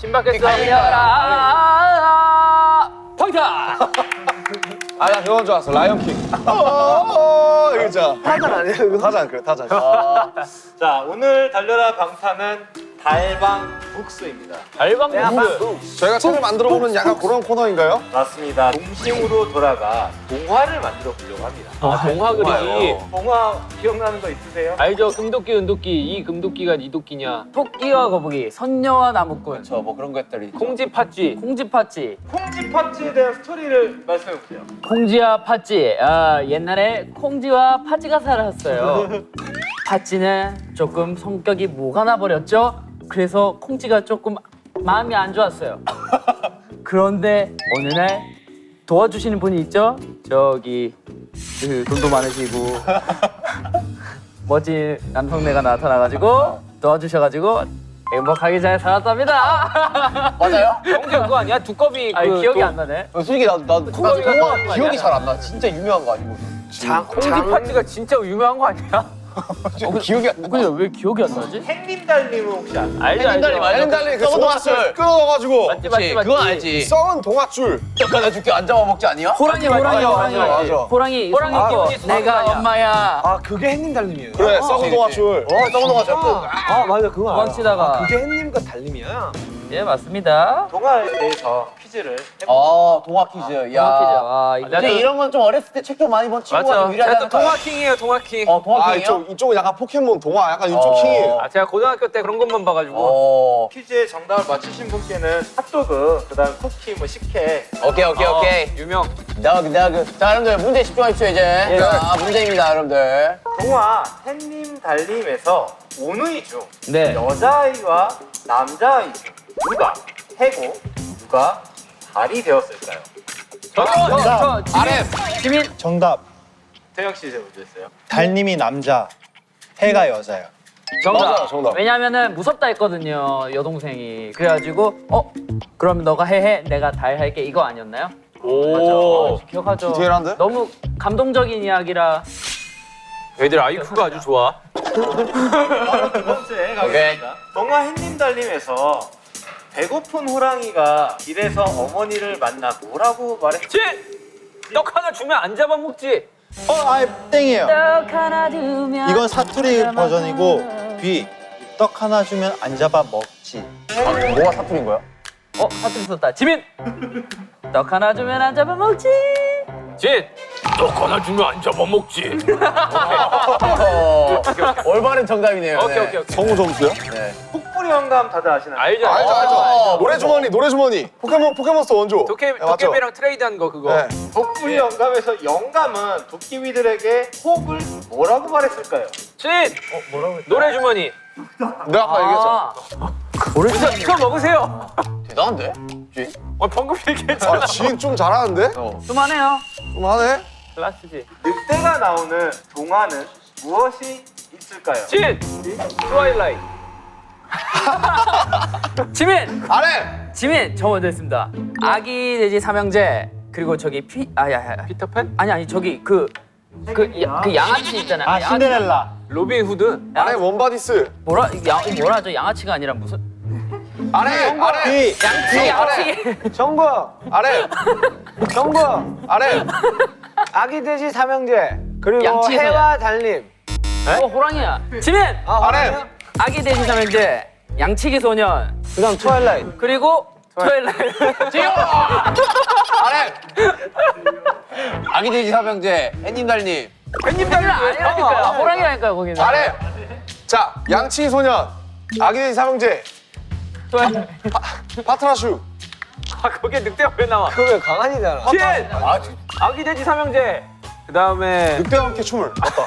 신박했어. 달려라. 펑타. 아, 나 그건 줄 알았어. 라이언킹. 이거죠. 타잔 아니에요? 이거 타잔, 그래, 타잔. 자, 오늘 달려라 방탄은 달방북스입니다. 달방북스. 저희가 책을 만들어보는 약간 그런 코너인가요? 맞습니다. 동심으로 돌아가 동화를 만들어 보려고 합니다. 아, 동화 그리기. 동화 기억나는 거 있으세요? 알죠? 금도끼, 은도끼. 이 금도끼가 니 도끼냐? 토끼와 거북이, 선녀와 나무꾼. 저 뭐 그런 것들이 콩지 팥쥐. 콩지 팥쥐. 콩지 팥쥐에 대한 스토리를 말씀해 보세요. 콩지와 팥쥐. 옛날에 콩지와 팥쥐가 살았어요. 팥쥐는 조금 성격이 모가 나버렸죠? 그래서 콩쥐가 조금 마음이 안 좋았어요. 그런데 어느 날 도와주시는 분이 있죠? 저기 그 돈도 많으시고 멋진 남성네가 나타나가지고 도와주셔가지고 행복하게 잘 살았답니다. 맞아요? 콩쥐 그거 아니야? 두꺼비 그 기억이 안 나네. 솔직히 나도 두꺼비가 동화 나오는 거 기억이 아니야? 잘 안 나. 진짜 유명한 거 아니고. 콩쥐 팥쥐가 진짜 유명한 거 아니야? 기억이 안 나. 근데 왜 기억이 안 나지? 햇님달님은 혹시 아세요? 알죠 알죠. 헬렌달리 그 썩은 동아줄 동아줄. 끊어가지고 맞지 그치, 맞지. 그건 알지. 썩은 동아줄. 잠깐 줄게 안 잡아먹지 아니야? 호랑이 맞아, 호랑이 맞아. 호랑이 기분이 내가 엄마야. 아 그게 햇님 달님이에요? 그래, 썩은 동아줄. 썩은 동아줄. 아 맞아 그거 알아. 도망치다가. 그게 햇님과 달님이야? 예 맞습니다. 동화에 대해서 퀴즈를 해볼게요. 동화 퀴즈. 동화 퀴즈. 야. 이거 근데 이런 건 좀 어렸을 때 책 좀 많이 본 친구가 좀 유리하지 않을까? 동화킹이에요 동화킹. 동화 아, 퀴즈요? 이쪽은 약간 포켓몬 동화, 약간 이쪽 킹이에요. 아 제가 고등학교 때 그런 것만 봐가지고. 퀴즈의 정답을 맞히신 분께는 핫도그, 그다음 쿠키, 뭐 식혜. 오케이. 유명. 너그. 자, 여러분들 문제 집중하십시오 이제. 자, 문제입니다, 여러분들. 동화 햇님 달님에서 오누이 중 네. 여자아이와 남자아이 중 누가 해고, 누가 달이 되었을까요? 정답. 지민. 정답. 태영 씨 이제 문제 있어요. 달님이 남자, 해가 여자요. 정답. 맞아요, 정답. 왜냐면은 무섭다 했거든요 여동생이. 그래가지고 그럼 너가 해 내가 달 할게 이거 아니었나요? 오. 맞죠? 기억하죠. 디테일한데? 너무 감동적인 이야기라. 애들 IQ가 아주 좋아. 바로 두 번째 가겠습니다. 동화 햇님 달님에서 배고픈 호랑이가 길에서 어머니를 만나 뭐라고 말했지? 떡 하나 주면 안 잡아먹지. 아예 땡이에요. 떡 하나 주면. 이건 사투리 버전이고 B. 떡 하나 주면 안 잡아 먹지. 뭐가 사투리인 거야? 사투리 썼다. 지민. 떡 하나 주면 안 잡아먹지. 진. 떡 하나 주면 안 잡아먹지. 올바른 정답이네요. 오케이. 성우 점수요? 네. 폭포리 왕감 다들 아시나요? 알죠. 노래주머니. 포켓몬스터 원조. 네, 맞죠? 도깨비랑 트레이드한 거 그거. 네. 폭포리 영감에서 영감은 도깨비들에게 혹을 뭐라고 말했을까요? 진. 노래 주머니. 내가 아까 얘기했잖아. 노래 주머니. 이거 먹으세요. 대단한데? 방금 얘기했잖아. 지인 좀 잘하는데? 그만해요. 좀 하네? 클라스지. 늑대가 나오는 동화는 무엇이 있을까요? 진. 트와일라이트. 지민. 아래! 지민. 저 먼저 했습니다. 아기 돼지 삼형제 그리고 저기 피터팬? 아니 저기 그 양아치 있잖아요. 아 신데렐라. 로빈 후드. 아래 원바디스. 뭐라죠? 양아치가 아니라 무슨? 아래! B. 양아치. 정부. 아래! 정부. 아래! 아기 돼지 삼형제. 그리고 양치 해와 달님. 호랑이야. 지민. 아래! 아기 돼지 삼형제 양치기 소년 그다음 트와일라이트. 그리고 트와일라이트. 아래! 아기 돼지 삼형제, 햇님 달님. 팬님들은 아니라니까요. 호랑이라니까요 거기는. 아래! 자, 양치 소년, 아기돼지 삼형제, 파트라슈. 거기에 늑대가 왜 나와? 그거 왜 강한이잖아. 진. 아기 돼지 삼형제. 그 다음에 늑대와 함께 춤을. 맞다.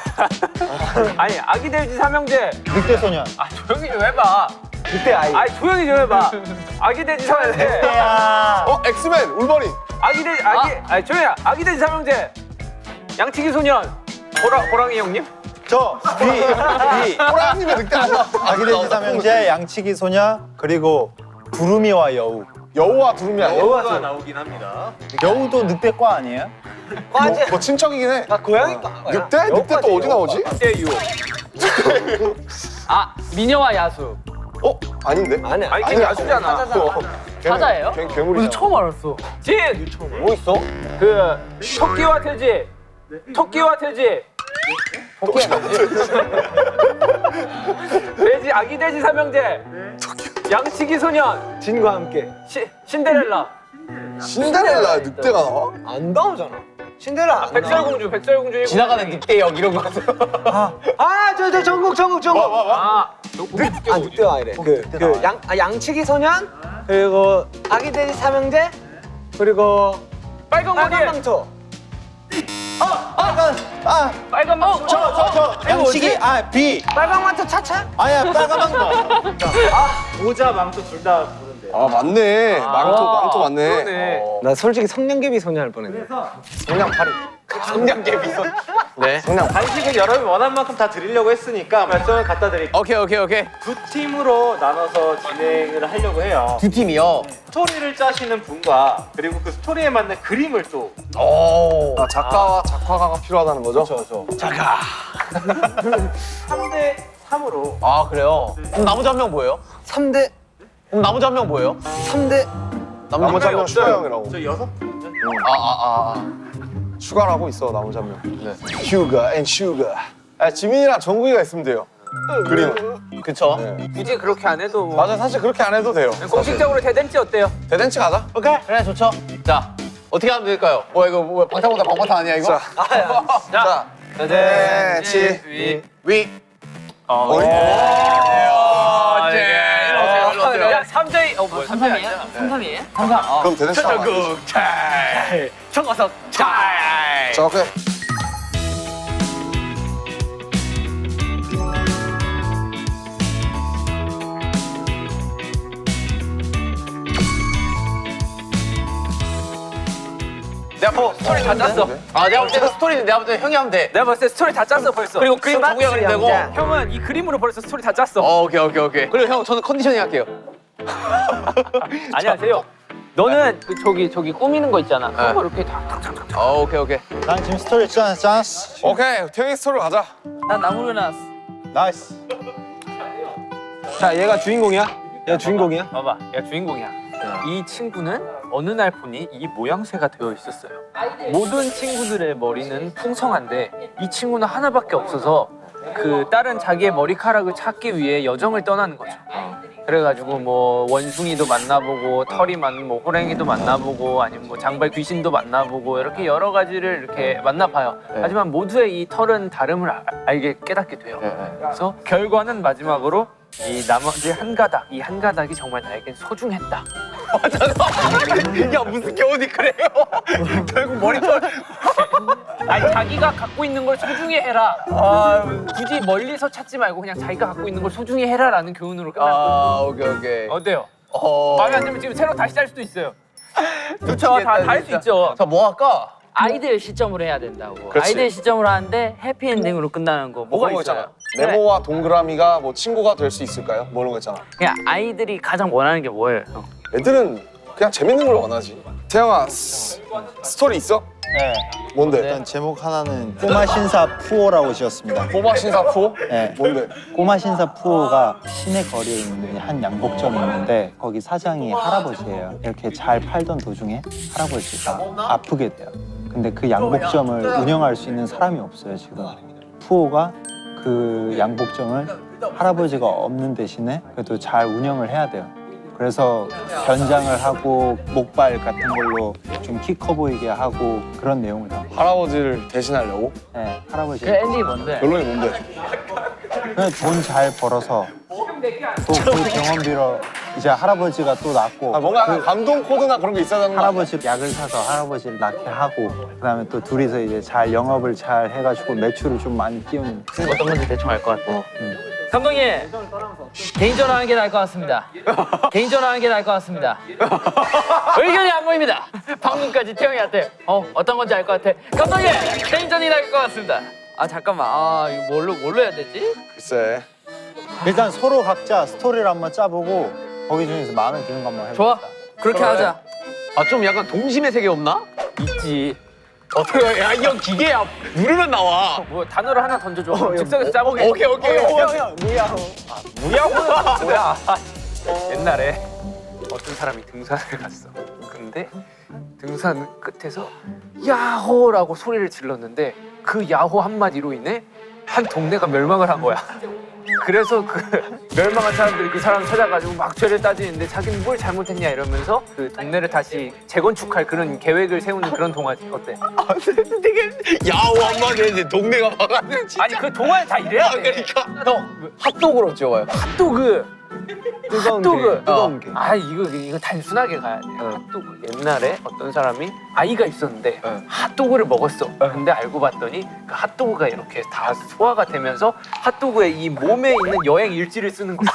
아니 아기 돼지 삼형제. 늑대 소년. 조용히 좀 해봐. 늑대 아이. 아이 조용히 좀 해봐. 아기 돼지 삼형제. 야. 엑스맨 울버린. 아기 돼지 아니 조용히 해. 아기 돼지 삼형제. 양치기 소년. 호랑이 형님? 저 B. 호랑이님의 늑대 아니야? 아기돼지 삼형제, 양치기 소녀, 그리고 두루미와 여우. 여우와 두루미 아니야? 여우가 나오긴 합니다. 여우도 늑대과 아니에요? 뭐 친척이긴 해. 아 고양이과. 늑대? 늑대 또 어디 나오지? 늑대유. 아 미녀와 야수. 아닌데? 아니 걔 야수잖아. 사자예요? 걔 괴물이잖아. 처음 알았어. 진. 뭐 있어? 그 토끼와 돼지. 토끼와 돼지. 돼지 아기 돼지 삼형제. 양치기 소년. 진과 함께. 신데렐라. 신데렐라 늑대가 나와? 안 나오잖아. 신데렐라. 백설공주. 지나가는 늑대역 이런 거. 저 전국. 아, 늑대가 아니래. 양치기 소년 그리고 아기 돼지 삼형제 그리고 빨간 망토. 빨간 망토. 저 양치기 B. 빨간 망토 차차. 아니야 빨간 망토. 모자 망토 둘 다 부른대. 아 맞네. 망토 맞네. 나 솔직히 성냥개비 소녀 할 뻔했네. 성냥개비 손. 네. 간식은 여러분이 원하는 만큼 다 드리려고 했으니까 결정을 갖다 드릴게요. 오케이. 두 팀으로 나눠서 진행을 하려고 해요. 두 팀이요. 스토리를 짜시는 분과 그리고 그 스토리에 맞는 그림을 또 아, 작가와 작화가가 필요하다는 거죠? 그렇죠. 3대 3으로 아 그래요? 그럼 나머지 한 명 뭐예요? 3대 그럼 나머지 한 명 뭐예요? 3대 나머지 한 명 슈가 형이라고. 저 6분. 슈가라고 있어 나머지 한 명. 네. 휴가 앤 슈가. 지민이랑 정국이가 있으면 돼요. 그림은. 그쵸? 네. 굳이 그렇게 안 해도 뭐. 맞아 사실 그렇게 안 해도 돼요. 공식적으로 대댄지 어때요? 대댄치 가자. 오케이. 그래 좋죠. 자 어떻게 하면 될까요? 이거 방탄보다 방탄 아니야 이거? 자. 대댄치 위. 야 3대 뭐 3삼이에요? 3삼이에요? 그럼 대댄치 가자. 잘 청가석 잘. 자 오케이. 내가 스토리 다 짰어. 내가 볼 때는 스토리는 내가 볼 때는 형이 하면 돼. 내가 봤을 때 스토리 다 짰어 벌써. 그리고 그림 정국이가 그리면 되고. 형은 이 그림으로 벌써 스토리 다 짰어. 오케이. 그리고 형 저는 컨디셔닝 할게요. 안녕하세요. 너는 그 저기 꾸미는 거 있잖아. 그거 이렇게 다. 오케이. 난 지금 스토리 짰어. 오케이 태영이 스토리 가자. 난 나무로 나왔어. 나이스. 자 얘가 주인공이야? 얘가 주인공이야? 봐봐, 얘가 주인공이야. 이 친구는 어느 날 보니 이 모양새가 되어 있었어요. 모든 친구들의 머리는 풍성한데 이 친구는 하나밖에 없어서 그 다른 자기의 머리카락을 찾기 위해 여정을 떠나는 거죠. 그래가지고 뭐 원숭이도 만나보고 털이 많은 뭐 호랭이도 만나보고 아니면 뭐 장발 귀신도 만나보고 이렇게 여러 가지를 이렇게 만나봐요. 하지만 모두의 이 털은 다름을 알게 깨닫게 돼요. 그래서 결과는 마지막으로 이 나머지 한 가닥, 이 한 가닥이 정말 나에겐 소중했다. 야 무슨 교훈이 그래요? 결국 머리털. 아니 자기가 갖고 있는 걸 소중히 해라. 굳이 멀리서 찾지 말고 그냥 자기가 갖고 있는 걸 소중히 해라라는 교훈으로 끝났거든요. 오케이. 어때요? 마음에 안 들면 지금 새로 다시 짤 수도 있어요. 그렇죠, 다 할 수 있죠. 자 뭐 할까? 아이들 시점으로 해야 된다고. 그렇지. 아이들 시점으로 하는데 해피엔딩으로 끝나는 거 뭐가 그런 거 있어요? 있잖아. 네모와 동그라미가 뭐 친구가 될 수 있을까요? 뭐 이런 거 있잖아. 그냥 아이들이 가장 원하는 게 뭐예요? 애들은 그냥 재밌는 걸 원하지. 태영아 스토리 있어? 네. 뭔데? 일단 제목 하나는 꼬마 신사 푸오라고 지었습니다. 꼬마 신사포? 네. 뭔데? 꼬마 신사 푸오가 시내 거리에 있는 한 양복점이 있는데 거기 사장이 할아버지예요. 이렇게 잘 팔던 도중에 할아버지가 아프게 돼요. 근데 그 양복점을 운영할 수 있는 사람이 없어요 지금. 푸오가 그 양복점을 할아버지가 없는 대신에 그래도 잘 운영을 해야 돼요. 그래서 변장을 하고 목발 같은 걸로 좀 키 커 보이게 하고 그런 내용을 담고. 할아버지를 대신하려고? 네, 할아버지. 그 엔딩이 뭔데? 결론이 뭔데? 그냥 돈 잘 벌어서 또 그 경험비로 이제 할아버지가 또 낳고 뭔가 약간 감동 코드나 그런 게 있어야 되는 거 아니야? 할아버지 약을 사서 할아버지를 낳게 하고 그다음에 또 둘이서 이제 잘 영업을 잘 해가지고 매출을 좀 많이 띄우는. 어떤 건지 대충 알 것 같아. 감독님, 개인전화 하는 게 나을 것 같습니다. 개인전화 하는 게 나을 것 같습니다. 의견이 안 보입니다. 방금까지 태영이한테 어떤 건지 알 것 같아. 감독님 개인전이 나을 것 같습니다. 아 잠깐만 이거 뭘로 해야 되지? 글쎄. 일단 서로 각자 스토리를 한번 짜보고 거기 중에서 마음에 드는 거 한번 해볼까? 좋아 그렇게 하자. 아 좀 약간 동심의 세계 없나? 있지. 어떻게 야 이 형 기계야 누르면 나와. 뭐 단어를 하나 던져줘. 즉석에서 짜보게. 오케이. 무야호는 뭐야? 옛날에 어떤 사람이 등산을 갔어. 근데 등산 끝에서 야호라고 소리를 질렀는데 그 야호 한마디로 인해 한 동네가 멸망을 한 거야. 그래서 그 멸망한 사람들이 그 사람 찾아가지고 막 죄를 따지는데 자기는 뭘 잘못했냐 이러면서 그 동네를 다시 재건축할 그런 계획을 세우는 그런 동화지. 어때? 되게 야호 한마디 했는데 동네가 막았네. 아니 그 동화에 다 이래야 돼. 형 핫도그로 찍어요. 핫도그. 핫도그. 뜨거운 게. 아 이거 단순하게 가야 돼. 핫도그. 옛날에 어떤 사람이 아이가 있었는데 핫도그를 먹었어. 근데 알고 봤더니 그 핫도그가 이렇게 다 소화가 되면서 핫도그의 이 몸에 있는 여행 일지를 쓰는 거야.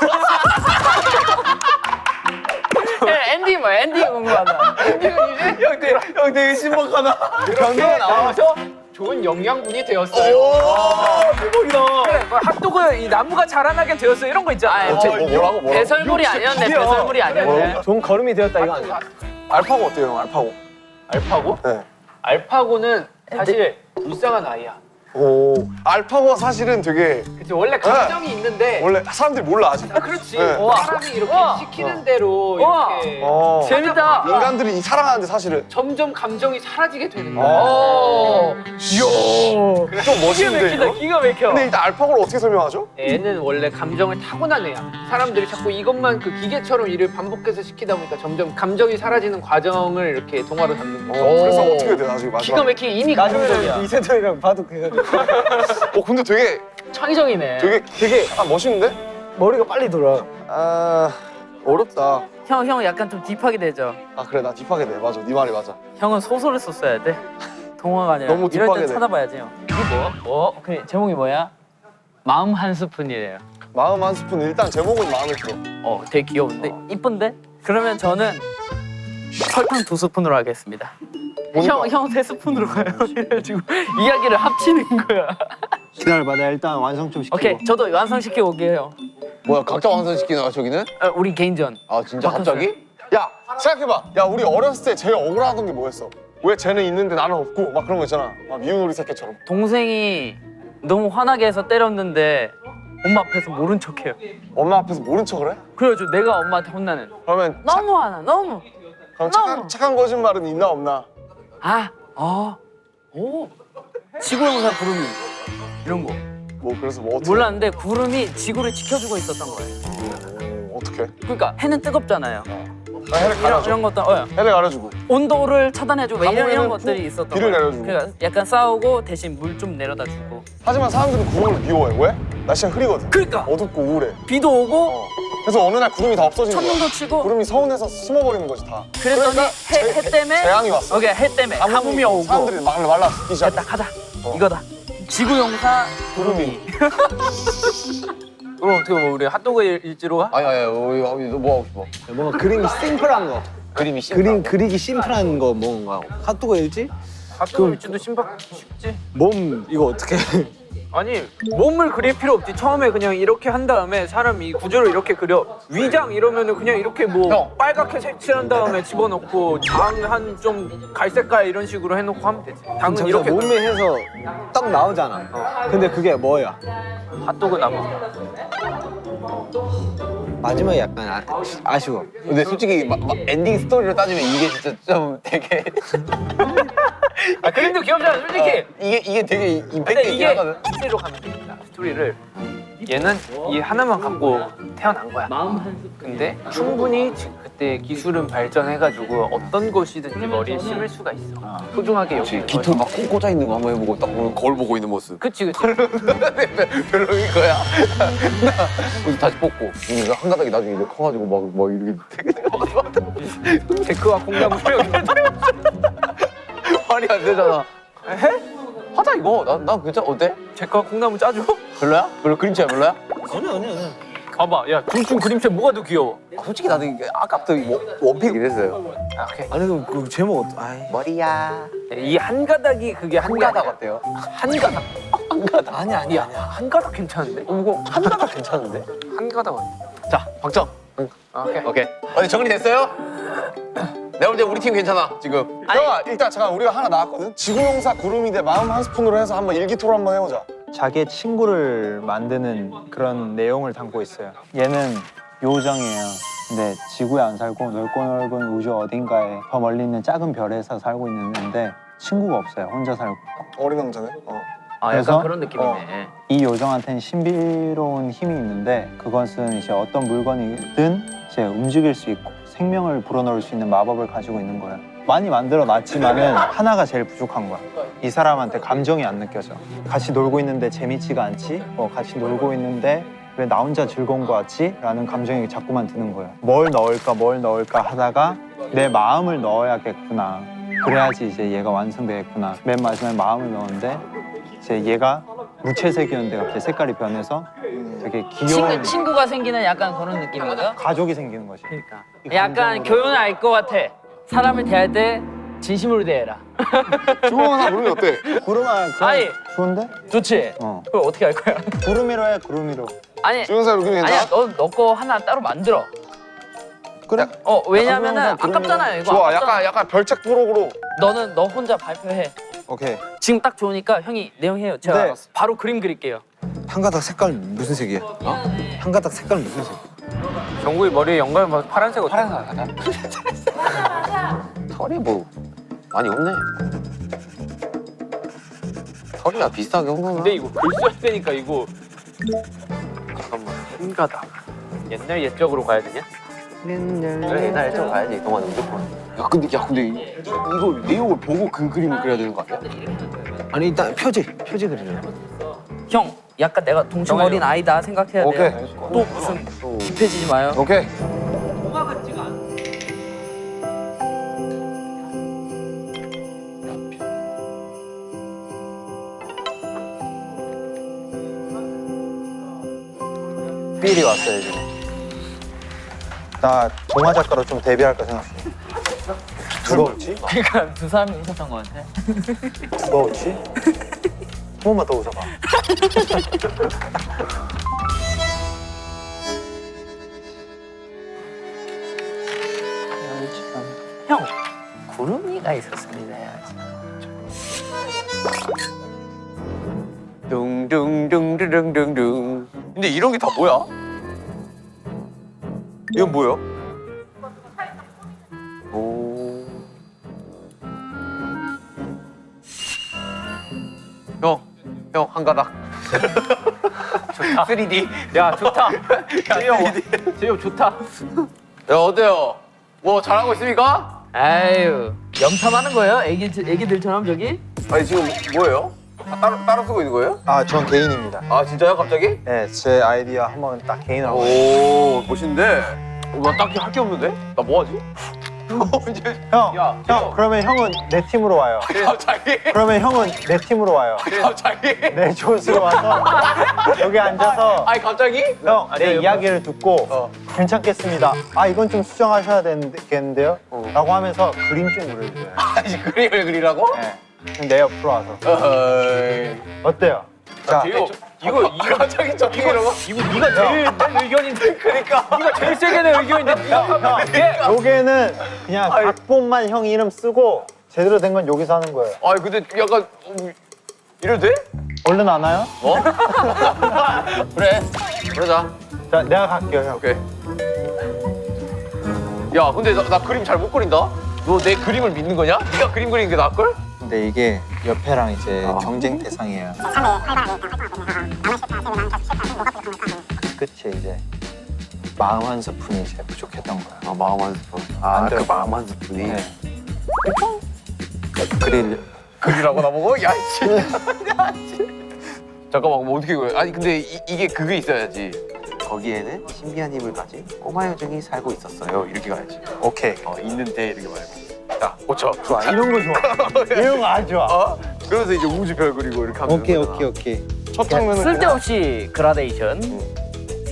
엔딩 뭐야? 엔딩 궁금하다. 형 되게 신박하다. 변호가 나와서 좋은 영양분이 되었어요. 대박이다. 그래, 뭐 핫도그 이 나무가 자라나게 되었어 이런 거 있잖아. 뭐라고? 배설물이 아니었네. 배설물이 아니었네. 좋은 걸음이 되었다 이거 아니야? 알파고 어때요, 형? 알파고. 알파고? 네. 알파고는 사실 불쌍한 아이야. 오. 알파고가 사실은 되게 그치 원래 감정이 있는데 원래 사람들이 몰라 아직. 그렇지. 네. 사람이 이렇게 시키는 대로 이렇게 재밌다. 인간들이 이 사랑하는데 사실은 점점 감정이 사라지게 되는 거야. 좀 멋있는데 이거? 기가 막혀. 근데 일단 알파고를 어떻게 설명하죠? 애는 원래 감정을 타고난 애야. 사람들이 자꾸 이것만 그 기계처럼 일을 반복해서 시키다 보니까 점점 감정이 사라지는 과정을 이렇게 동화로 담는 거야. 그래서 어떻게 돼요 나중에 기가 마지막에? 막히게 이미 감정이야. 이세돌이랑 봐도 그래가지고 근데 되게 창의적이네. 되게 멋있는데? 머리가 빨리 돌아. 아 어렵다. 형 약간 좀 딥하게 되죠. 아 그래 나 딥하게 돼. 맞아 네 말이 맞아. 형은 소설을 썼어야 돼. 동화가 아니라. 너무 이럴 딥하게 때 돼. 찾아봐야지 형. 이게 뭐? 그래 제목이 뭐야? 마음 한 스푼이래요. 마음 한 스푼 일단 제목은 마음에 들어. 되게 귀여운데 이쁜데? 그러면 저는 설탕 2스푼으로 하겠습니다. 뭔가- 형 3스푼으로 가요. 이래가지고 이야기를 합치는 거야. 기다려봐, 내가 일단 완성 좀 시키고. 오케이, 저도 완성시키고 올게요. 뭐야 각자 완성시키나 저기는? 우리 개인전. 아 진짜 갑자기? 야 생각해봐. 야 우리 어렸을 때 제일 억울하던 게 뭐였어? 왜 쟤는 있는데 나는 없고 막 그런 거 있잖아. 막 미운 우리 새끼처럼. 동생이 너무 화나게 해서 때렸는데 엄마 앞에서 모른 척해요. 엄마 앞에서 모른 척을 해? 그래가지고 내가 엄마한테 혼나는. 그러면 너무 화나, 너무. 그럼 너무. 착한 거짓말은 있나 없나? 지구용사 구름이 이런 거 뭐 그래서 뭐 어떻게? 몰랐는데 구름이 지구를 지켜주고 있었던 거예요. 어떻게? 그러니까 해는 뜨겁잖아요. 해를 가려줘. 이런 것도 해를 가려주고. 온도를 차단해주고 이런 가뭄에는 것들이 있었던 비를 거예요. 내려주고. 그러니까 약간 싸우고 대신 물 좀 내려다 주고. 하지만 사람들은 구름을 미워해. 왜? 날씨가 흐리거든. 그러니까 어둡고 우울해. 비도 오고 그래서 어느 날 구름이 다 없어진 거야. 천둥도 치고 구름이 서운해서 숨어버리는 거지 다. 그랬더니 해 때문에 재앙이 왔어. 오케이 해 때문에 가뭄이 오고 사람들이 말라 죽기 시작해. 됐다 가자 이거다 지구용사 구름이. 그럼 어떻게 뭐 우리 핫도그 일지로 가? 아니 우리 너뭐 하고 싶어? 뭔가 그림이 심플한 거. 그림이 심플한 거. 그리기 심플한 거 뭔가. 핫도그 일지? 핫도그 일지도 신박 쉽지? 몸 이거 어떻게? 아니 몸을 그릴 필요 없지. 처음에 그냥 이렇게 한 다음에 사람 이 구조를 이렇게 그려. 위장 이러면은 그냥 이렇게 뭐 형. 빨갛게 색칠한 다음에 집어넣고 장 한 좀 갈색깔 이런 식으로 해놓고 하면 되지. 당은 이렇게 몸에 해서 딱 나오잖아. 근데 그게 뭐야? 핫도그 나무. 마지막에 약간 아쉬워. 근데 솔직히 엔딩 스토리로 따지면 이게 진짜 좀 되게 아 그림도 귀엽잖아 솔직히. 이게 되게 근데 임팩트 있긴 이게 하거든. 스토리로 가면 되겠다. 스토리를 얘는 이 하나만 갖고 태어난 거야. 근데 충분히 그때 기술은 발전해가지고 어떤 것이든지 머리에 심을 수가 있어. 소중하게 여기는 깃털 막 꽂아 있는 거 한번 해보고 딱 보면 거울 보고 있는 모습. 그치. 별로인 거야. 그래서 다시 뽑고 이게 한 가닥이 나중에 이제 커가지고 막 이렇게 되게 데크와 공룡 수영. 말이 안 되잖아. 해? 하자 이거. 나 괜찮아. 어때? 데크와 콩나무 짜줘? 별로야? 그림 진짜 별로야? 봐봐, 야, 둘 중 그림체 뭐가 더 귀여워? 솔직히 나도 이게 아까부터 원픽 이랬어요. 아, 오케이. 아니 그 제목 아이. 머리야. 이 한 가닥이 그게 한 한가닥 가닥. 어때요? 한 가닥. 한 가닥. 아니야. 한 가닥 괜찮은데? 이거 한가닥 괜찮은데? 한 가닥. 자, 박정. 아, 오케이. 오케이. 어디 정리됐어요? 내가 볼 때 우리 팀 괜찮아 지금. 형아 일단 잠깐 우리가 하나 나왔거든. 지구용사 구름이 돼 마음 한 스푼으로 해서 한번 일기토론 한번 해보자. 자기의 친구를 만드는 그런 내용을 담고 있어요. 얘는 요정이에요. 근데 지구에 안 살고 넓고 넓은 우주 어딘가에 더 멀리 있는 작은 별에서 살고 있는데 친구가 없어요. 혼자 살고. 어린 왕자네. 아, 그래서? 약간 그런 느낌이네. 이 요정한테는 신비로운 힘이 있는데 그것은 이제 어떤 물건이든 이제 움직일 수 있고 생명을 불어넣을 수 있는 마법을 가지고 있는 거예요. 많이 만들어 놨지만은 하나가 제일 부족한 거야. 이 사람한테 감정이 안 느껴져. 같이 놀고 있는데 재밌지가 않지? 같이 놀고 있는데 왜 나 혼자 즐거운 거 같지? 라는 감정이 자꾸만 드는 거예요. 뭘 넣을까 하다가 내 마음을 넣어야겠구나. 그래야지 이제 얘가 완성되겠구나. 맨 마지막에 마음을 넣었는데 이제 얘가 무채색이었는데 갑자기 색깔이 변해서 되게 귀여운 친구가 생기는 약간 그런 느낌인가? 가족이 생기는 거지. 그러니까. 약간 교훈을 알 것 같아. 사람을 대할 때 진심으로 대해라. 지구용사 구름이 어때? 구름아 그럼 아니. 좋은데? 좋지? 어. 그걸 어떻게 할 거야? 구름이로 해 구름이로. 아니, 지구용사 구름이 괜찮아? 아니야. 너 거 하나 따로 만들어. 그래? 왜냐면은 구름이로. 아깝잖아요. 이거 좋아 아깝잖아. 약간 별책 프로그로. 너 혼자 발표해. 오케이. 지금 딱 좋으니까 형이 내용해요. 제가 네. 바로 그림 그릴게요. 한 가닥 색깔 무슨 색이야? 한 가닥 색깔 무슨 색? 정국이 머리에 연관을 봐서 파란색 어때? 털이 뭐 많이 없네. 털이야 비슷하게 온 거나. 근데 이거 글 써야 되니까 이거 잠깐만. 한 가닥. 옛날 옛적으로 가야 되냐? 옛날에 좀 가야지 동안 무조건. 야 근데 이거 내용을 보고 그 그림을 그려야 되는 거 아니야? 아니 일단 표지 그리려. 형, 약간 내가 동충 정해요. 어린 아이다 생각해야 오케이. 돼요. 또 무슨 딥해지지 마요. 오케이. 필이 왔어요 지금. 나 동화 작가로 좀 데뷔할까 생각해. 누가 웃지? 그러니까 두 사람이 있었던 것 같아. 누가 웃지? 한 번만 더 웃어봐. 형, 구름이가 있었습니다. 둥둥둥둥둥둥. 근데 이런 게 다 뭐야? 이건 뭐야? 오. 형 한 가닥. 좋다. 3D. 야, 좋다. 제이홉 좋다. 야 어때요? 뭐 잘하고 있습니까? 아유, 염탐하는 거예요? 애기들처럼 저기? 아니 지금 뭐예요? 따로 쓰고 있는 거예요? 아, 전 개인입니다. 아 진짜요? 갑자기? 네, 제 아이디어 한번 딱 개인으로. 오 멋있는데? 나 딱히 할 게 없는데? 나 뭐하지? 형, 야, 형, 그러면 형은 내 팀으로 와요. 갑자기? 그러면 형은 내 팀으로 와요. 갑자기? 내 조수로 와서 여기 앉아서 아니 갑자기? 형, 내 이야기를 듣고 괜찮겠습니다. 아, 이건 좀 수정하셔야 되겠는데요? 라고 하면서 그림 좀 그려주세요. 아니 그림을 그리라고? 네. 그럼 내 옆으로 와서. 어허이. 어때요? 자, 제이홉, 이거 갑자기 저기로? 이거 네가 제일 내 의견인데. 그러니까. 네가 제일 세게 내 의견인데 네가 형, 요게는 그냥 각본만 형 이름 쓰고 제대로 된 건 여기서 하는 거예요. 아니 근데 약간 이래도 돼? 얼른 안 와요? 어? 그래 그러자. 자, 내가 갈게요, 형. 오케이. 야 근데 나 그림 잘 못 그린다? 너 내 그림을 믿는 거냐? 네가 그림 그리는 게 나을걸? 근데 이게 옆에랑 이제 경쟁 대상이에요. 끝이 이제 마음 한 스푼이 이제 부족했던 거야. 아 마음 한 스푼. 안 그 돼요. 마음 한 스푼이. 네. 그릴 그리라고 나보고? 야 씨. 잠깐만 뭐 어떻게 그래? 아니 근데 이게 그게 있어야지. 거기에는 신비한 힘을 가진 꼬마 요정이 살고 있었어요. 이렇게 가야지. 오케이. 있는데 이렇게 말고. 자 고쳐. 좋아. 이런 거 좋아. 이런 거 아주 좋아. 어? 그래서 이제 우주별 그리고 이렇게 하면 오케이, 되는 오케이, 거잖아. 오케이. 첫 장면은 그냥 쓸데없이 그라데이션.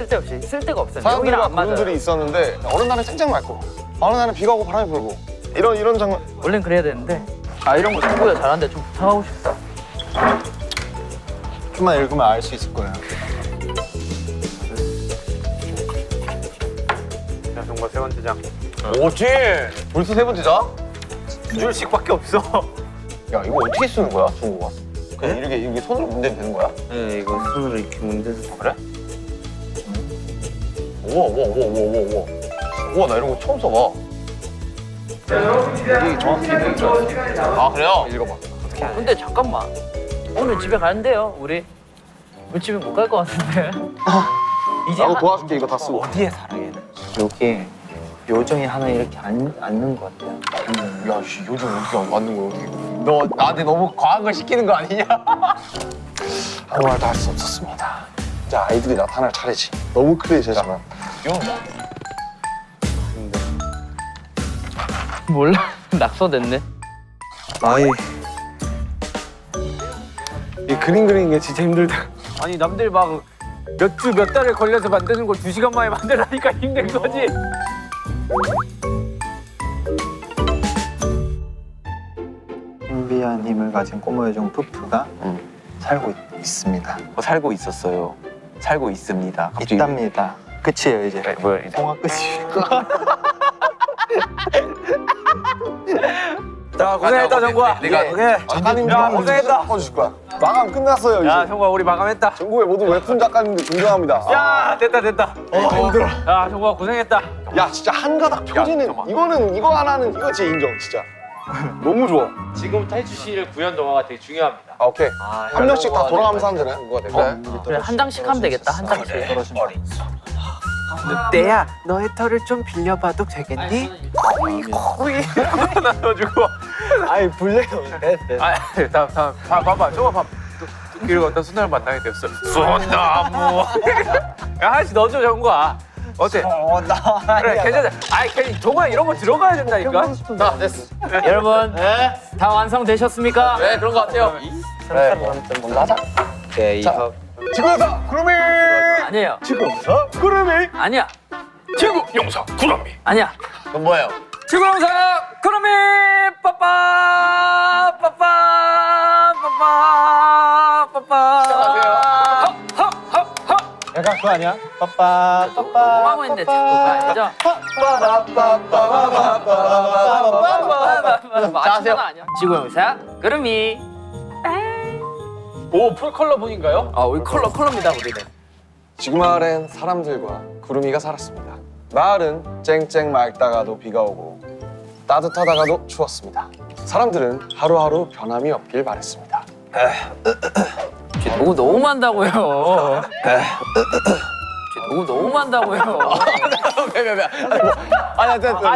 쓸데없이 쓸데가 없어요. 사람들과 여기랑 안 맞아요. 구름들이 있었는데 어느 날은 쨍쨍 맑고 어느 날은 비가 오고 바람이 불고 이런 장면. 원래는 그래야 되는데 이런 거 정보가 잘하는데 좀 부탁하고 싶다. 좀만 읽으면 알 수 있을 거예요. 자, 정말 세 번째 장. 뭐지? 벌써 세 번째 장? 두 줄씩밖에 없어. 야 이거 어떻게 쓰는 거야, 정국아? 그냥 이렇게 손으로 문대면 되는 거야? 네, 이거 손으로 이렇게 문대서. 그래? 우와 우와 나 이런 거 처음 써봐. 이게 정확히 돼 있죠. 아 그래요? 읽어봐. 근데 잠깐만. 오늘 집에 가는데요, 우리 집에 못 갈 것 같은데. 이제 나도 도와줄게 이거 다 쓰고. 어디에 살아 얘는? 여기 요정이 하나 이렇게 앉는 것 같아요. 야, 씨, 요즘 어떻게 맞는 거야? 너 나한테 너무 과한 걸 시키는 거 아니냐? 아무 말도 할 수 없었습니다. 자, 아이들이 나타날 차례지. 너무 클리셰지만. 몰라. 낙서됐네. 아이. 이 그림 그리는 게 진짜 힘들다. 아니 남들 막 몇 주 몇 달을 걸려서 만드는 걸 2시간 만에 만들라니까 힘든 거지. 신비한 힘을 가진 꼬마 요정 푸푸가 살고 있습니다. 살고 있었어요. 살고 있습니다. 있답니다. 끝이에요 이제. 뭐야 이제? 통화 끝이. 자 고생했다 정구야. 내가 오케이. 작가님 야, 고생했다. 바꿔주실 거야. 마감 끝났어요 이제. 야 정구야 우리 마감했다. 전국의 모든 웹툰 작가님들 존경합니다. 야 됐다. 힘들어. 야 정구야 고생했다. 야 진짜 한 가닥 표지는 이거는 이거 하나는 이거 진짜 인정 진짜. 너무 좋아. 지금부터 해주실 구현 동화가 되게 중요합니다. 아, 오케이. 한 명씩 다 돌아가면서 하면 되네. 그래 한 장씩 하면 되겠다. 한 장씩. 늑대야 너의 털을 좀 빌려봐도 되겠니? 코이 나눠주고. 아이 불려요. 다음 봐봐 저거 봐. 길을 걷다 순나를 만나게 됐어. 순나무. 야 하나씩 넣어줘 정구야. 어때? 그래 괜찮아. 아이 괜히 정구야 이런 거 들어가야 된다니까. 자, 됐어. 여러분 다 완성되셨습니까? 네, 그런 거 같아요. 그래, 뭔가 하자. 네, 이거 지구에서 구름이 아니에요. 지구에서 구름이 아니야. 지구 용사 구름이. 아니야. 그건 뭐예요? 지구용사 구름이 빠빠 약간 그거 아니야? 빠빠 빠빠. 뭐라고 했는데 자꾸 그거 아니죠? 맞추는 아니야. 지구용사 구름이. 오 풀컬러 분인가요? 우리 컬러입니다 우리는. 지구 마을엔 사람들과 구름이가 살았습니다. 마을은 쨍쨍 맑다가도 비가 오고 따뜻하다가도 추웠습니다. 사람들은 하루하루 변함이 없길 바랬습니다. 너무 많다고요. 너무 많다고요.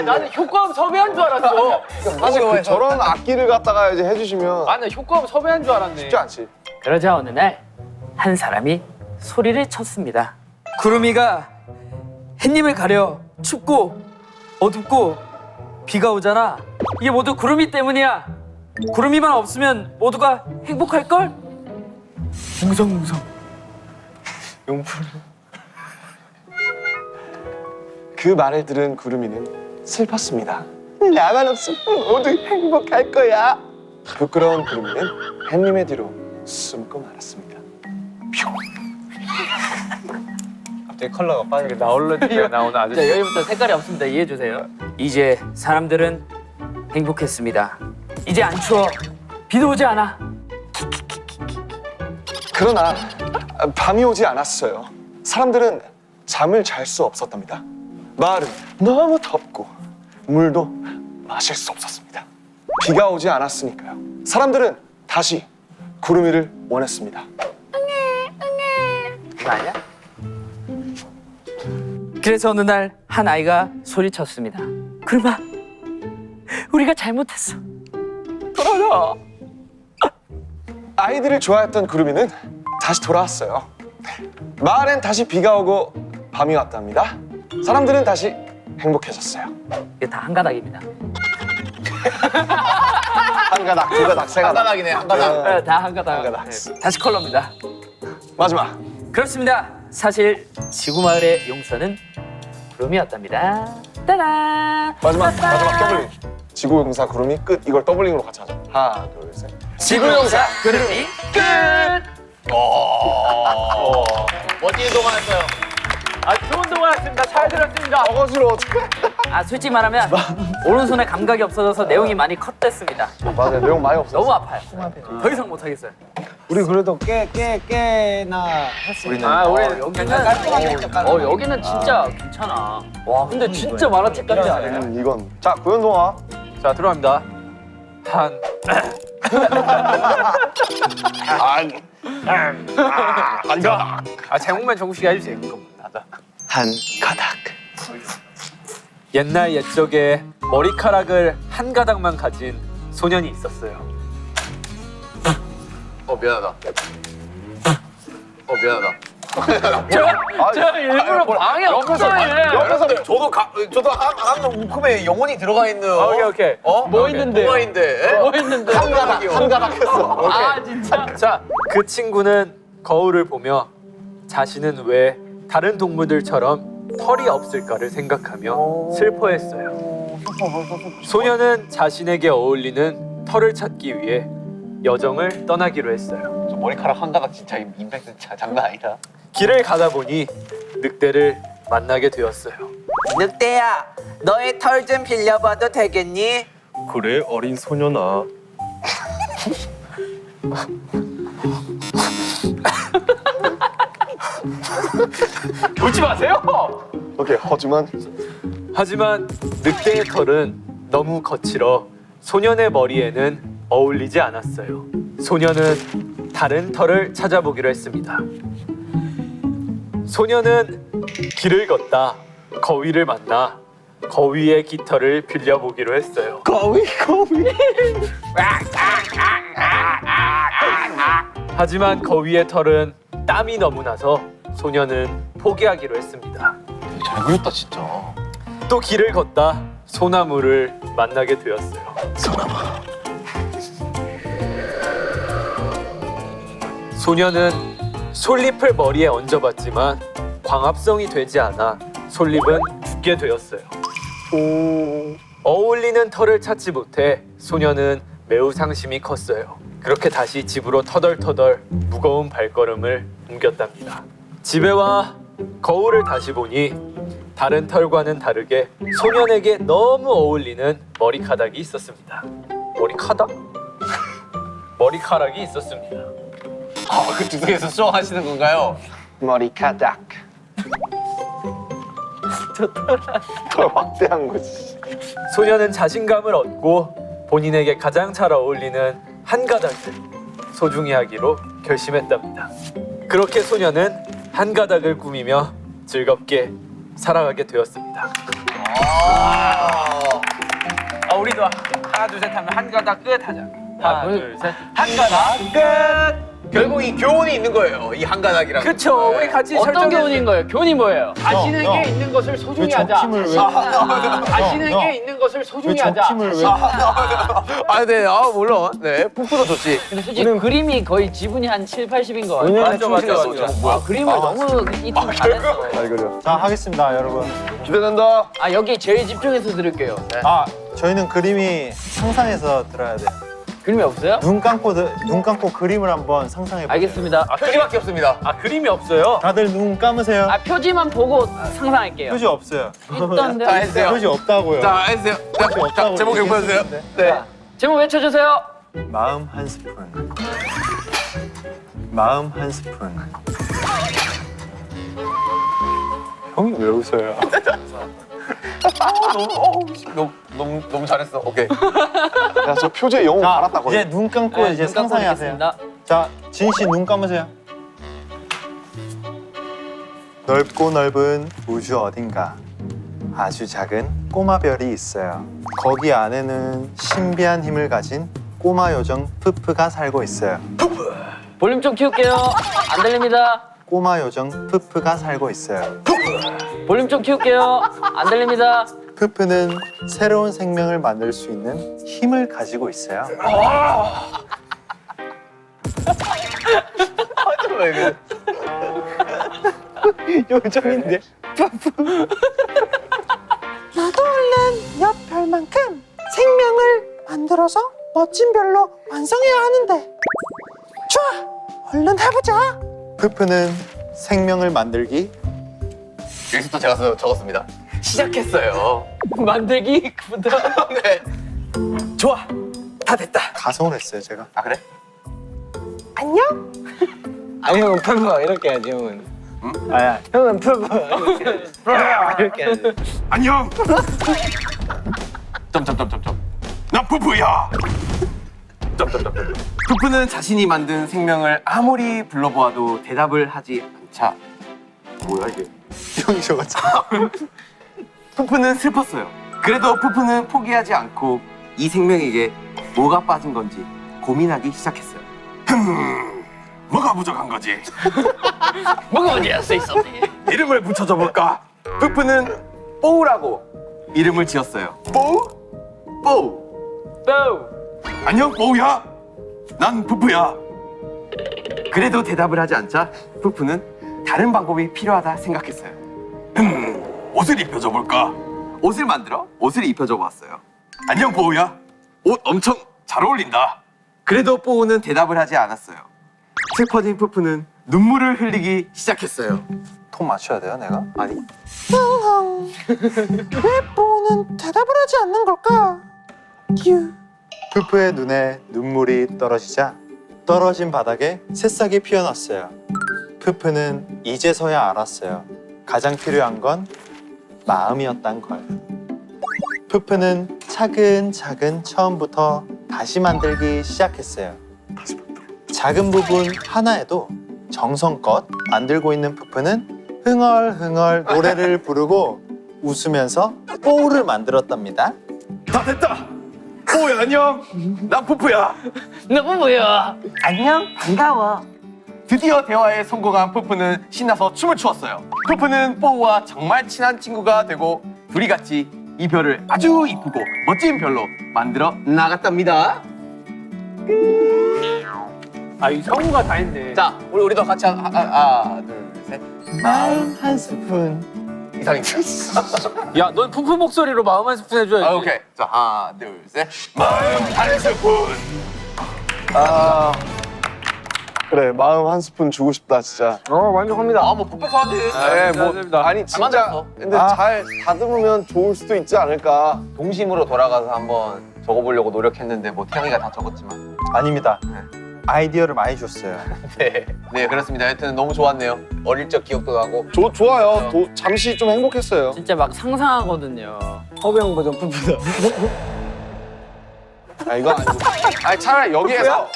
나는 효과음 섭외한 줄 알았어. 사실 저런 악기를 갖다가 이제 해주시면 나는 효과음 섭외한 줄 알았네. 쉽지 않지. 그러자 어느 날 한 사람이 소리를 쳤습니다. 구름이가 햇님을 가려 춥고 어둡고 비가 오잖아. 이게 모두 구름이 때문이야. 구름이만 없으면 모두가 행복할걸? 웅성웅성. 그 말을 들은 구름이는 슬펐습니다. 나만 없으면 모두 행복할 거야. 부끄러운 구름이는 햇님의 뒤로 숨고 말았습니다. 갑자기 컬러가 빠지게 나올러지가 나오는 자, 아저씨. 여기부터 색깔이 없습니다. 이해해 주세요. 이제 사람들은 행복했습니다. 이제 안 추워. 비도 오지 않아. 그러나 밤이 오지 않았어요. 사람들은 잠을 잘 수 없었답니다. 마을은 너무 덥고 물도 마실 수 없었습니다. 비가 오지 않았으니까요. 사람들은 다시 구름이를 원했습니다. 그거 아니야? 그래서 어느 날 한 아이가 소리쳤습니다. 구름아, 우리가 잘못했어. 돌아와. 아이들을 좋아했던 구름이는 다시 돌아왔어요. 마을엔 다시 비가 오고 밤이 왔답니다. 사람들은 다시 행복해졌어요. 이게 다 한 가닥입니다. 한 가닥, 두 가닥, 세 가닥. 한가닥이네, 한가닥. 다 한 가닥. 한 가닥. 다시 컬러입니다. 마지막. 그렇습니다. 사실 지구마을의 용서는 구름이었답니다. 따란. 마지막 더블링. 지구용사 구름이 끝. 이걸 더블링으로 같이 하자. 하나, 둘, 셋. 지구용사 구름이 끝. 멋진 동화였어요. 아 좋은 동화였습니다. 잘 들었습니다. 어거지로 어떻게? 아 솔직히 말하면 오른손에 감각이 없어져서 내용이 많이 컷됐습니다. 맞아요. 내용 많이 없어. 너무 아파요. 더 이상 못 하겠어요. 우리 그래도 꽤나 했어요. 아 우리 여기는 진짜 괜찮아. 와 근데 진짜 만화책 같지 않아요? 이건 자 구현 동화. 자 들어갑니다. 아 제목만 정국씨가 해주세요. 한 가닥. 옛날 옛적에 머리카락을 한 가닥만 가진 소년이 있었어요. 미안하다. 미안하다. 저 일부러 방해 없어요. 옆에서 저도 한 움큼에 영혼이 들어가 있는. 오케이. 뭐 있는데? 뭐가 있는데? 뭐 있는데? 한 가닥 했어. 아 진짜. 자, 그 친구는 거울을 보며 자신은 왜 다른 동물들처럼 털이 없을까를 생각하며 슬퍼했어요. 소녀는 자신에게 어울리는 털을 찾기 위해 여정을 떠나기로 했어요. 저 머리카락 한 가닥 진짜 임팩트 장난 아니다. 길을 가다 보니 늑대를 만나게 되었어요. 늑대야, 너의 털 좀 빌려봐도 되겠니? 그래 어린 소년아. 울지 마세요. 오케이. 하지만 늑대의 털은 너무 거칠어 소년의 머리에는 어울리지 않았어요. 소년은 다른 털을 찾아보기로 했습니다. 소년은 길을 걷다 거위를 만나 거위의 깃털을 빌려보기로 했어요. 거위. 하지만 거위의 털은 땀이 너무 나서 소년은 포기하기로 했습니다. 잘 그렸다 진짜. 또 길을 걷다 소나무를 만나게 되었어요. 소년은 솔잎을 머리에 얹어봤지만 광합성이 되지 않아 솔잎은 죽게 되었어요. 어울리는 털을 찾지 못해 소년은 매우 상심이 컸어요. 그렇게 다시 집으로 터덜터덜 무거운 발걸음을 옮겼답니다. 집에 와 거울을 다시 보니 다른 털과는 다르게 소년에게 너무 어울리는 머리카락이 있었습니다. 머리카락이 있었습니다. 그 두께에서 수영하시는 건가요? 머리카락. 더 막대한 거지. 소년은 자신감을 얻고 본인에게 가장 잘 어울리는 한 가닥을 소중히 하기로 결심했답니다. 그렇게 소년은 한 가닥을 꾸미며 즐겁게 살아가게 되었습니다. 우리도 하나 둘 셋 하면 한 가닥 끝 하자. 하나 둘 셋. 한 가닥 끝. 결국 이 교훈이 있는 거예요. 이 한 가닥이랑. 그쵸. 우리 같이 어떤 교훈인 거예요? 교훈이 뭐예요? 자신에게 있는 것을 소중히 하자. 자신에게 있는 것을 소중히 하자. 네, 물론. 네, 푸푸도 좋지. 근데 솔직히 그림이 거의 지분이 한 7, 80인 거 같아요. 맞아. 그림을 너무 이팀 잘했어. 잘 그려. 자, 하겠습니다, 여러분. 기대된다. 아 여기 제일 집중해서 들을게요. 저희는 그림이 상상해서 들어야 돼요. 그림이 없어요? 눈 감고 그림을 한번 상상해 보세요. 알겠습니다. 표지밖에 없습니다. 그림이 없어요. 다들 눈 감으세요. 표지만 보고 상상할게요. 표지 없어요. 있던데. 자, 해주세요. 표지 없다고요. 자, 해주세요. 자, 제목 읽어주세요. 네. 제목 외쳐주세요. 마음 한 스푼. 마음 한 스푼. 형이 왜 웃어요? 너무 잘했어. 오케이. 야, 저 표지에 영혼 갈았다 거의. 이제 눈 감고 이제 눈 감고 상상하세요. 있겠습니다. 자, 진 씨 눈 감으세요. 넓고 넓은 우주 어딘가 아주 작은 꼬마 별이 있어요. 거기 안에는 신비한 힘을 가진 꼬마 요정 푸푸가 살고 있어요. 볼륨 좀 키울게요. 안 들립니다. 꼬마 요정 푸푸가 살고 있어요. 볼륨 좀 키울게요. 안 들립니다. 푸푸는 새로운 생명을 만들 수 있는 힘을 가지고 있어요. 왜 그래? 요정인데. 나도 얼른 옆 별만큼 생명을 만들어서 멋진 별로 완성해야 하는데. 좋아, 얼른 해보자. 푸푸는 생명을 만들기. 여기서부터 제가 적었습니다. 시작했어요. 만들기부터. 네. 좋아, 다 됐다. 가성을 했어요 제가. 아 그래? 안녕. 아니 형은 푸푸 이렇게 해야지 형은. 아야 형은 푸푸 이렇게 해야지. 안녕. 점점점점점. 나 푸푸야. 점점점. 푸푸는 자신이 만든 생명을 아무리 불러보아도 대답을 하지 않자. 뭐야 이게? 형이 적었죠. 푸푸는 슬펐어요. 그래도 푸푸는 포기하지 않고 이 생명에게 뭐가 빠진 건지 고민하기 시작했어요. 뭐가 부족한 거지? 뭐가 문제야, 세이소니. 이름을 붙여줘 볼까? 푸푸는 뽀우라고 이름을 지었어요. 뽀우? 뽀우. 뽀우. 안녕 뽀우야. 난 푸푸야. 그래도 대답을 하지 않자 푸푸는 다른 방법이 필요하다 생각했어요. 옷을 입혀줘 볼까? 옷을 만들어 옷을 입혀줘 보았어요. 안녕 뽀우야. 옷 엄청 잘 어울린다. 그래도 뽀우는 대답을 하지 않았어요. 슬퍼진 푸푸는 눈물을 흘리기 시작했어요. 톤 맞춰야 돼요 내가? 아니 왜 뽀는 대답을 하지 않는 걸까? 유. 푸푸의 눈에 눈물이 떨어지자 떨어진 바닥에 새싹이 피어났어요. 푸푸는 이제서야 알았어요. 가장 필요한 건 마음이었단 걸. 푸푸는 차근차근 처음부터 다시 만들기 시작했어요. 작은 부분 하나에도 정성껏 만들고 있는 푸푸는 흥얼흥얼 노래를 부르고 웃으면서 뽀우를 만들었답니다. 다 됐다. 뽀우야 안녕. 난 푸푸야. 너무 뭐야? 안녕, 반가워. 드디어 대화에 성공한 푸푸는 신나서 춤을 추었어요. 푸푸는 뽀우와 정말 친한 친구가 되고 둘이 같이 이 별을 아주 이쁘고 멋진 별로 만들어 나갔답니다. 이 성우가 다 했네. 자, 우리도 같이 하나, 둘, 셋. 마음 한 스푼. 이상입니다. 야, 넌 푸푸 목소리로 마음 한 스푼 해줘야지. 오케이. 자, 하나, 둘, 셋. 마음 한 스푼. 그래, 마음 한 스푼 주고 싶다 진짜. 만족합니다. 뭐 풋풋하지. 네, 뭐 아니 잘 만들었어. 근데 잘 다듬으면 좋을 수도 있지 않을까. 동심으로 돌아가서 한번 적어보려고 노력했는데 뭐 태영이가 다 적었지만. 아닙니다. 아이디어를 많이 줬어요. 네, 네 그렇습니다. 하여튼 너무 좋았네요. 어릴 적 기억도 나고. 좋아요. 잠시 좀 행복했어요. 진짜 막 상상하거든요. 허병 버전 푸푸다. 이거 아니고. 차라리 여기에서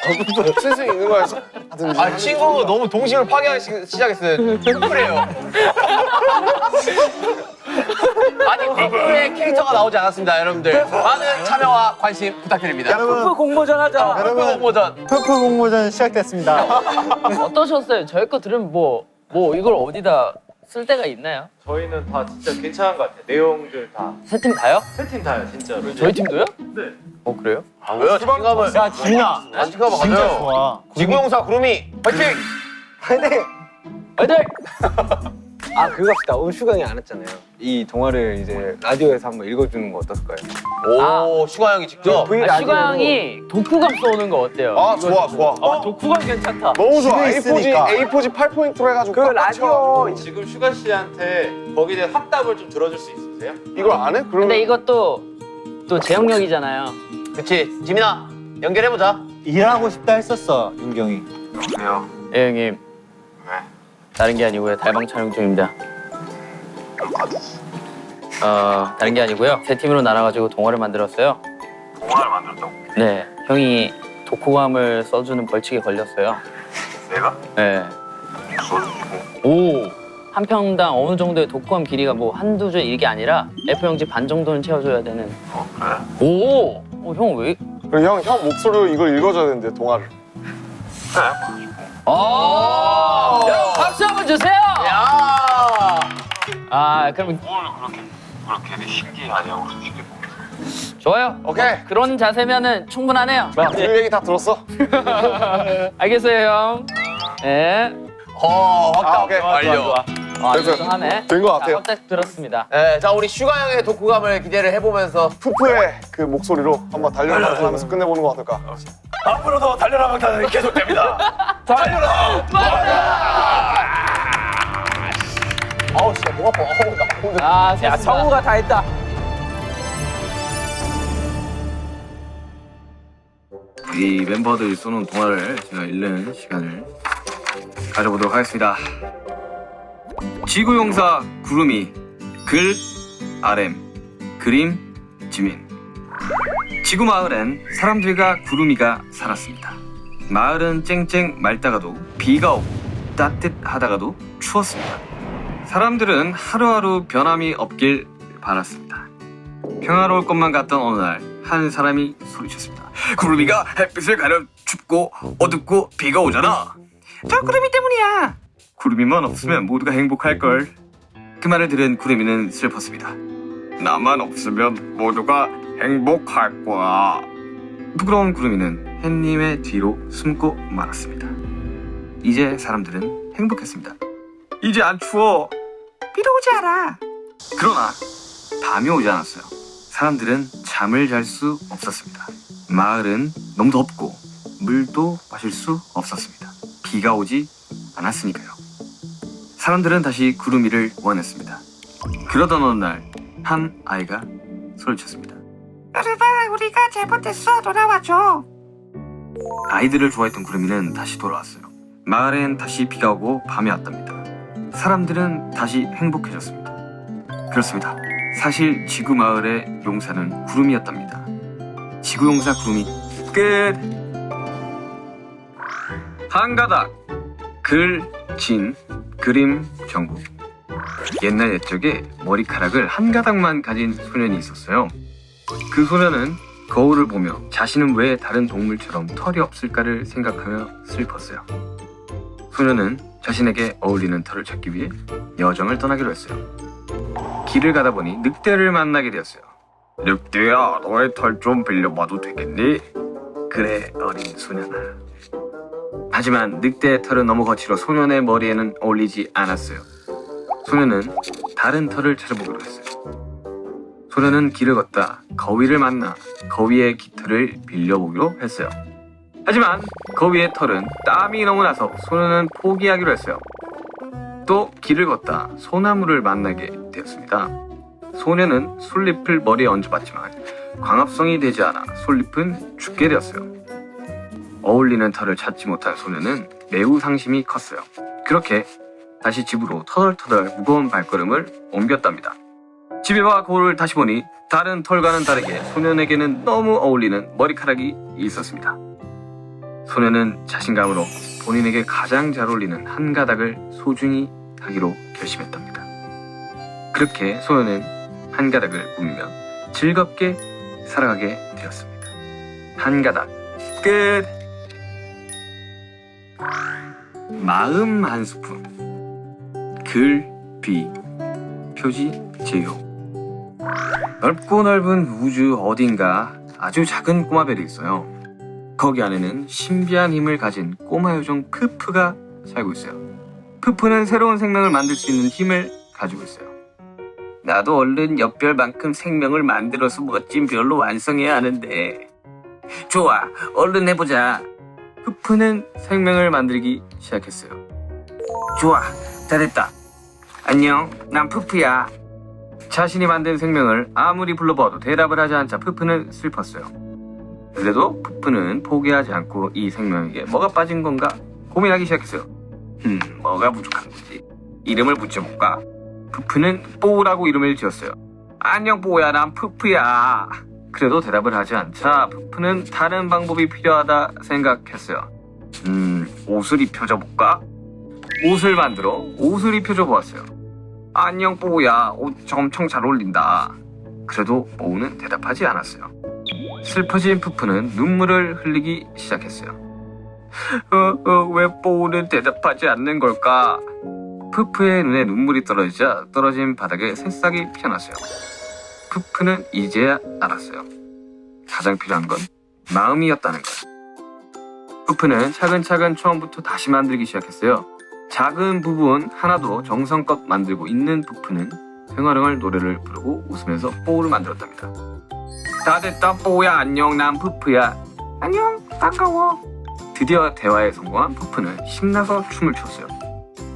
쓸 수 있는 거에서 하든지. 친구 너무 동심을 파괴하기 시작했어요. 푸푸래요. 아니 푸푸의 캐릭터가 나오지 않았습니다, 여러분들. 많은 참여와 관심 부탁드립니다. 푸푸 공모전 하자. 푸푸 공모전. 푸푸 공모전 시작됐습니다. 어떠셨어요? 저희 거 들으면 뭐 이걸 어디다 쓸 데가 있나요? 저희는 다 진짜 괜찮은 것 같아요. 내용들 다. 세 팀 다요? 세 팀 다요, 진짜로. 저희 팀도요? 네. 그래요? 왜요? 자신감을. 야 지민아, 자신감을 진짜 가져요. 좋아. 지구용사 구름이 화이팅! 화이팅! 화이팅! 그거 합시다. 오늘 슈강이 안 했잖아요. 이 동화를 이제 라디오에서 한번 읽어주는 거 어떨까요? 오, 슈가 형이 직접. 슈가 형이 독후감 써오는 거 어때요? 좋아. 독후감 괜찮다. 너무 좋아. 집에 있으니까. A4지 8포인트로 해가지고. 그 라디오 지금 슈가 씨한테 거기에 대한 확답을 좀 들어줄 수 있으세요? 이걸 안 해? 그럼 근데 이것도 또 제 영역이잖아요. 그치, 지민아 연결해보자. 일하고 싶다 했었어 윤경이. 예 형님. 다른 게 아니고요. 달방 촬영 중입니다. 다른 게 아니고요. 세 팀으로 나눠가지고 동화를 만들었어요. 동화를 만들었다고? 네, 형이 독후감을 써주는 벌칙에 걸렸어요. 내가? 네. 오. 한 평당 어느 정도의 독후감 길이가 뭐 한두 줄 이게 아니라 A4용지 반 정도는 채워줘야 되는. 그래? 오. 형 왜? 그럼 형 목소리로 이걸 읽어줘야 되는데 동화를. 여러분 박수 한번 주세요. 야. 그럼 그렇게 신기하냐고 솔직히. 좋아요. 오케이. 그런 자세면은 충분하네요. 들 얘기 다 들었어? 알겠어요, 형. 네. 확답 오케이. 완료. 좋아. 그래서 이거 하네. 된 것 같아요. 깜짝 들었습니다. 네, 자 우리 슈가 형의 독후감을 기대를 해보면서 푸푸의 그 목소리로 한번 달려라 하면서 끝내보는 거 어떨까? 앞으로도 달려라 방탄은 계속됩니다. 달려라. 아우 진짜 목 아파. 어우 나 오늘 아, 야, 성우가 다 했다. 이 멤버들이 쏘는 동화를 제가 읽는 시간을 가져보도록 하겠습니다. 지구용사 구름이 글 RM 그림 지민. 지구 마을엔 사람들과 구름이가 살았습니다. 마을은 쨍쨍 맑다가도 비가 오고 따뜻하다가도 추웠습니다. 사람들은 하루하루 변함이 없길 바랐습니다. 평화로울 것만 같던 어느 날 한 사람이 소리쳤습니다. 구름이가 햇빛을 가려 춥고 어둡고 비가 오잖아. 저 구름이 때문이야. 구름이만 없으면 모두가 행복할걸. 그 말을 들은 구름이는 슬펐습니다. 나만 없으면 모두가 행복할 거야. 부끄러운 구름이는 햇님의 뒤로 숨고 말았습니다. 이제 사람들은 행복했습니다. 이제 안 추워. 비도 오지 않아. 그러나 밤이 오지 않았어요. 사람들은 잠을 잘 수 없었습니다. 마을은 너무 덥고 물도 마실 수 없었습니다. 비가 오지 않았으니까요. 사람들은 다시 구름이를 원했습니다. 그러던 어느 날 한 아이가 소리쳤습니다. 구름아, 우리가 잘못했어. 돌아와줘. 아이들을 좋아했던 구름이는 다시 돌아왔어요. 마을엔 다시 비가 오고 밤이 왔답니다. 사람들은 다시 행복해졌습니다. 그렇습니다. 사실 지구 마을의 용사는 구름이었답니다. 지구용사 구름이 끝. 한 가닥 글, 진, 그림, 정국. 옛날 옛적에 머리카락을 한 가닥만 가진 소년이 있었어요. 그 소년은 거울을 보며 자신은 왜 다른 동물처럼 털이 없을까를 생각하며 슬펐어요. 소년은 자신에게 어울리는 털을 찾기 위해 여정을 떠나기로 했어요. 길을 가다 보니 늑대를 만나게 되었어요. 늑대야, 너의 털 좀 빌려봐도 되겠니? 그래, 어린 소년아. 하지만 늑대의 털은 너무 거칠어 소년의 머리에는 어울리지 않았어요. 소년은 다른 털을 찾아보기로 했어요. 소년은 길을 걷다 거위를 만나 거위의 깃털을 빌려보기로 했어요. 하지만 거위의 털은 땀이 너무 나서 소년은 포기하기로 했어요. 또 길을 걷다 소나무를 만나게 되었습니다. 소년은 솔잎을 머리에 얹어봤지만 광합성이 되지 않아 솔잎은 죽게 되었어요. 어울리는 털을 찾지 못한 소년은 매우 상심이 컸어요. 그렇게 다시 집으로 터덜터덜 무거운 발걸음을 옮겼답니다. 집에 와 거울을 다시 보니 다른 털과는 다르게 소년에게는 너무 어울리는 머리카락이 있었습니다. 소년은 자신감으로 본인에게 가장 잘 어울리는 한 가닥을 소중히 하기로 결심했답니다. 그렇게 소년은 한 가닥을 꾸미며 즐겁게 살아가게 되었습니다. 한 가닥 끝. 마음 한 스푼. 글, 비, 표지, 제요. 넓고 넓은 우주 어딘가 아주 작은 꼬마별이 있어요. 거기 안에는 신비한 힘을 가진 꼬마 요정 푸푸가 살고 있어요. 푸푸는 새로운 생명을 만들 수 있는 힘을 가지고 있어요. 나도 얼른 옆별만큼 생명을 만들어서 멋진 별로 완성해야 하는데. 좋아, 얼른 해보자. 푸푸는 생명을 만들기 시작했어요. 좋아, 잘했다. 안녕, 난 푸푸야. 자신이 만든 생명을 아무리 불러봐도 대답을 하지 않자 푸푸는 슬펐어요. 그래도 푸푸는 포기하지 않고 이 생명에게 뭐가 빠진 건가 고민하기 시작했어요. 뭐가 부족한 거지? 이름을 붙여볼까? 푸푸는 뽀우라고 이름을 지었어요. 안녕 뽀우야, 난 푸푸야. 그래도 대답을 하지 않자 푸푸는 다른 방법이 필요하다 생각했어요. 옷을 입혀줘 볼까? 옷을 만들어 옷을 입혀줘 보았어요. 안녕 뽀우야, 옷 엄청 잘 어울린다. 그래도 뽀우는 대답하지 않았어요. 슬퍼진 푸푸는 눈물을 흘리기 시작했어요. 왜 뽀우는 대답하지 않는 걸까? 푸푸의 눈에 눈물이 떨어지자 떨어진 바닥에 새싹이 피어났어요. 푸푸는 이제야 알았어요. 가장 필요한 건 마음이었다는 걸. 푸푸는 차근차근 처음부터 다시 만들기 시작했어요. 작은 부분 하나도 정성껏 만들고 있는 푸푸는 흥얼흥얼 노래를 부르고 웃으면서 뽀우를 만들었답니다. 다 됐다 뽀우야 안녕 난 푸푸야 안녕 반가워. 드디어 대화에 성공한 푸푸는 신나서 춤을 췄어요.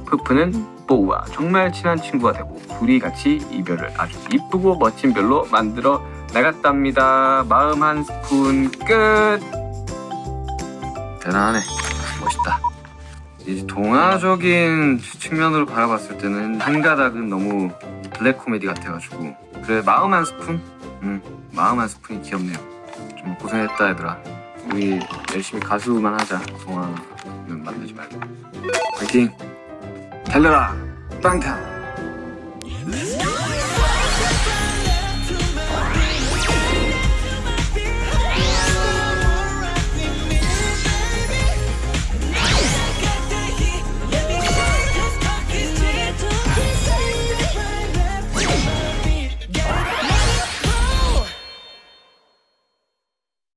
푸푸는 뽀우와 정말 친한 친구가 되고 둘이 같이 이별을 아주 이쁘고 멋진 별로 만들어 나갔답니다. 마음 한 스푼 끝. 대단하네. 멋있다. 이제 동화적인 측면으로 바라봤을 때는 한 가닥은 너무 블랙 코미디 같아가지고 그래 마음 한 스푼? 마음 한 스푼이 귀엽네요. 좀 고생했다 얘들아. 우리 열심히 가수만 하자. 동화는 만들지 말고. 파이팅! 달려라! 빵타!